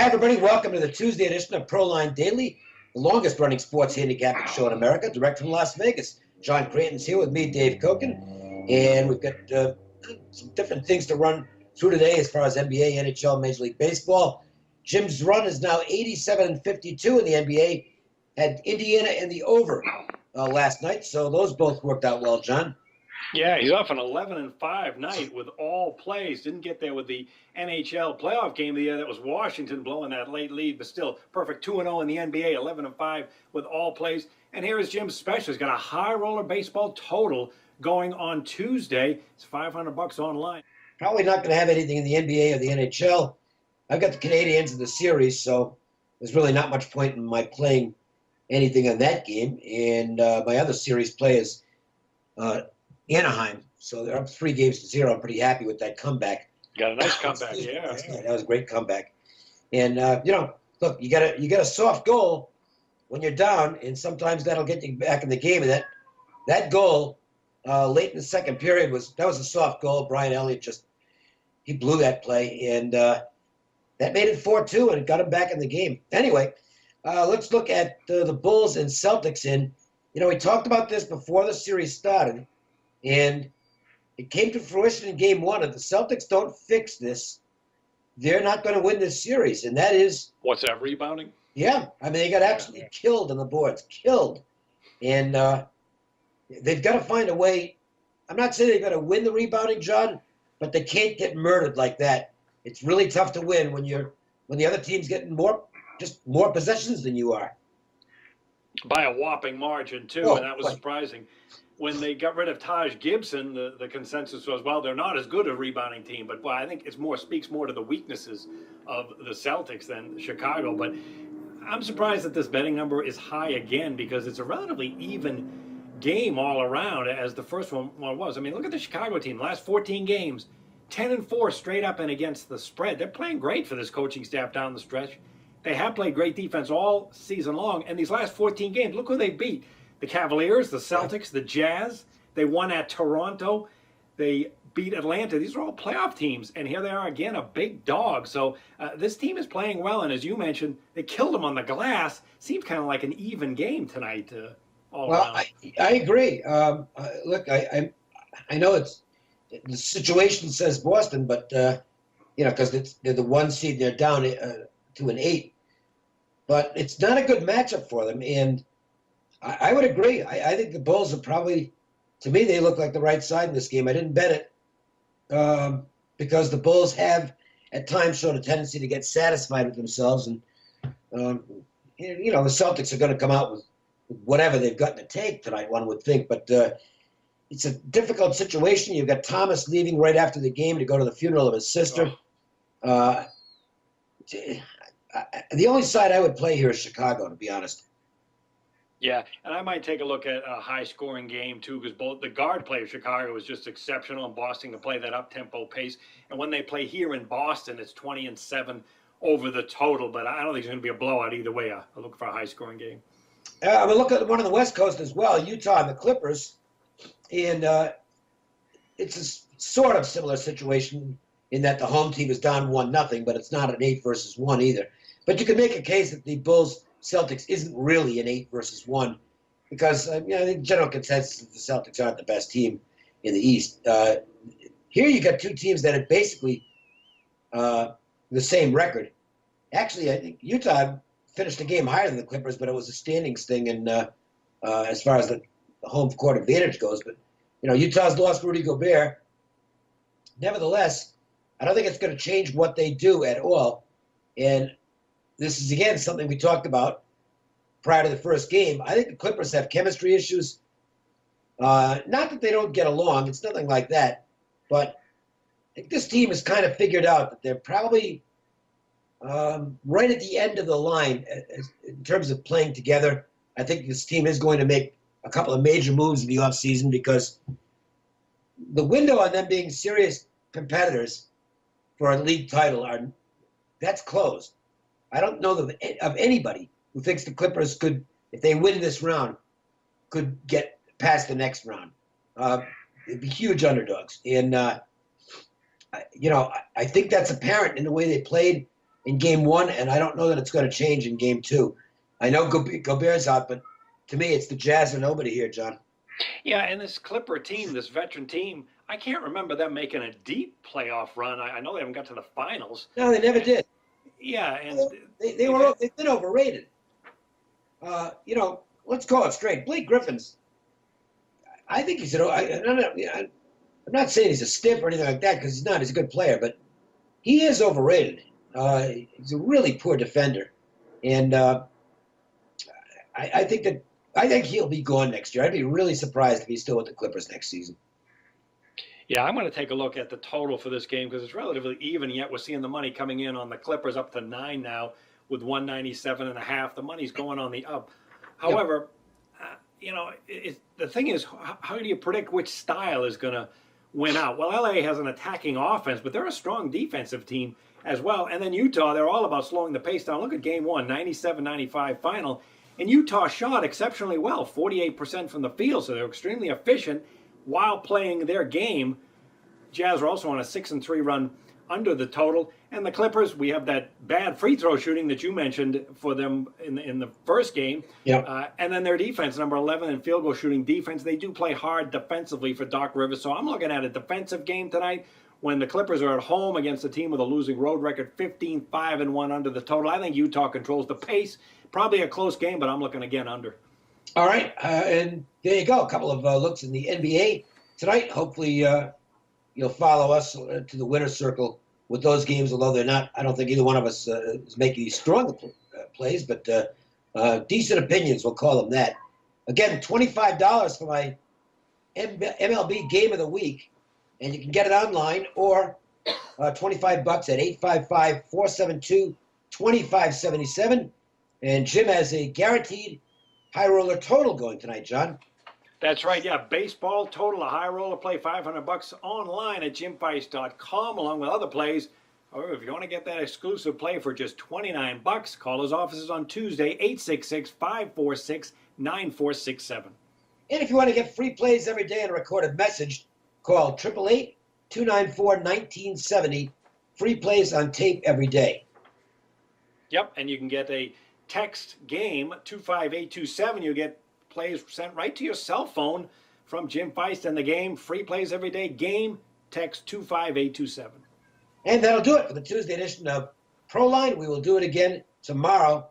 Hi, everybody. Welcome to the Tuesday edition of Proline Daily, the longest-running sports handicapping show in America, direct from Las Vegas. John Cranton's here with me, Dave Cokin, and we've got some different things to run through today as far as NBA, NHL, Major League Baseball. Jim's run is now 87-52 in the NBA. Had Indiana in the over last night, so those both worked out well, John. Yeah, he's off an 11-5 night with all plays. Didn't get there with the NHL playoff game of the year. That was Washington blowing that late lead, but still perfect 2-0 in the NBA, 11-5 with all plays. And here is Jim's special. He's got a high roller baseball total going on Tuesday. It's $500 online. Probably not going to have anything in the NBA or the NHL. I've got the Canadiens in the series, so there's really not much point in my playing anything on that game. And my other series play is Anaheim, so they're up 3-0. I'm pretty happy with that comeback. Got a nice comeback, yeah. That was a great comeback. And look, you got a soft goal when you're down, and sometimes that'll get you back in the game. And that goal late in the second period was a soft goal. Brian Elliott he blew that play, and that made it 4-2 and got him back in the game. Anyway, let's look at the Bulls and Celtics. And we talked about this before the series started. And it came to fruition in Game 1. If the Celtics don't fix this, they're not going to win this series. And that is... What's that, rebounding? Yeah. I mean, they got absolutely killed on the boards. Killed. And they've got to find a way. I'm not saying they've got to win the rebounding, John, but they can't get murdered like that. It's really tough to win when the other team's getting more possessions than you are. By a whopping margin, too, and that was surprising. When they got rid of Taj Gibson, the consensus was, well, they're not as good a rebounding team. But I think it speaks more to the weaknesses of the Celtics than Chicago. But I'm surprised that this betting number is high again, because it's a relatively even game all around, as the first one was. I mean, look at the Chicago team. The last 14 games, 10-4 straight up and against the spread. They're playing great for this coaching staff down the stretch. They have played great defense all season long. And these last 14 games, look who they beat. The Cavaliers, the Celtics, the Jazz. They won at Toronto. They beat Atlanta. These are all playoff teams, and here they are again, a big dog. So this team is playing well, and as you mentioned, they killed them on the glass. Seems kind of like an even game tonight all around. Well, I agree. Look, I know the situation says Boston, but, because they're the 1 seed, they're down to an 8. But it's not a good matchup for them, and I would agree. I think the Bulls are probably, to me, they look like the right side in this game. I didn't bet it because the Bulls have at times shown a tendency to get satisfied with themselves. And, the Celtics are going to come out with whatever they've got in the tank tonight, one would think. But it's a difficult situation. You've got Thomas leaving right after the game to go to the funeral of his sister. The only side I would play here is Chicago, to be honest. Yeah, and I might take a look at a high-scoring game, too, because both the guard play of Chicago is just exceptional, and Boston can play that up-tempo pace. And when they play here in Boston, it's 20-7 over the total, but I don't think it's going to be a blowout either way. I'll look for a high-scoring game. I'm going to look at one on the West Coast as well, Utah and the Clippers. And it's a sort of similar situation in that the home team is down 1-0, but it's not an 8 versus 1 either. But you can make a case that the Bulls Celtics isn't really an 8 versus 1 because I think general consensus is the Celtics aren't the best team in the East. Here you got two teams that are basically the same record. Actually, I think Utah finished the game higher than the Clippers, but it was a standings thing, and as far as the home court advantage goes. But Utah's lost Rudy Gobert. Nevertheless, I don't think it's going to change what they do at all, and this is, again, something we talked about prior to the first game. I think the Clippers have chemistry issues. Not that they don't get along. It's nothing like that. But I think this team has kind of figured out that they're probably right at the end of the line in terms of playing together. I think this team is going to make a couple of major moves in the offseason because the window on them being serious competitors for a league title that's closed. I don't know of anybody who thinks the Clippers could, if they win this round, could get past the next round. It'd be huge underdogs. And, I think that's apparent in the way they played in Game 1, and I don't know that it's going to change in Game 2. I know Gobert's out, but to me, it's the Jazz or nobody here, John. Yeah, and this Clipper team, this veteran team, I can't remember them making a deep playoff run. I know they haven't got to the finals. No, they never did. Yeah, and they've been overrated. Let's call it straight. Blake Griffin's. I think he's I'm not saying he's a stiff or anything like that because he's not. He's a good player, but he is overrated. He's a really poor defender, and I think he'll be gone next year. I'd be really surprised if he's still with the Clippers next season. Yeah, I'm going to take a look at the total for this game because it's relatively even, yet we're seeing the money coming in on the Clippers up to 9 now with 197.5. The money's going on the up. However, the thing is, how do you predict which style is going to win out? Well, LA has an attacking offense, but they're a strong defensive team as well. And then Utah, they're all about slowing the pace down. Look at Game 1, 97-95 final. And Utah shot exceptionally well, 48% from the field, so they're extremely efficient while playing their game. Jazz are also on a 6-3 run under the total. And the Clippers, we have that bad free throw shooting that you mentioned for them in the first game. Yep. And then their defense, number 11 in field goal shooting defense. They do play hard defensively for Doc Rivers. So I'm looking at a defensive game tonight when the Clippers are at home against a team with a losing road record, 15-5-1 under the total. I think Utah controls the pace. Probably a close game, but I'm looking again under. All right, and there you go. A couple of looks in the NBA tonight. Hopefully you'll follow us to the winner's circle with those games, although they're not. I don't think either one of us is making these strong plays, but decent opinions, we'll call them that. Again, $25 for my MLB Game of the Week, and you can get it online, or $25 at 855-472-2577. And Jim has a guaranteed high roller total going tonight, John. That's right, yeah. Baseball total, a high roller play, $500 online at jimfeist.com, along with other plays. However, if you want to get that exclusive play for just $29, call his offices on Tuesday, 866-546-9467. And if you want to get free plays every day and a recorded message, call 888-294-1970. Free plays on tape every day. Yep, and you can get a text game 25827. You get plays sent right to your cell phone from Jim Feist and the game. Free plays every day. Game text 25827. And that'll do it for the Tuesday edition of Proline. We will do it again tomorrow.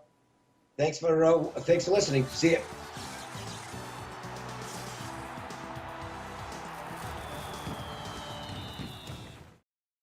Thanks for listening. See you.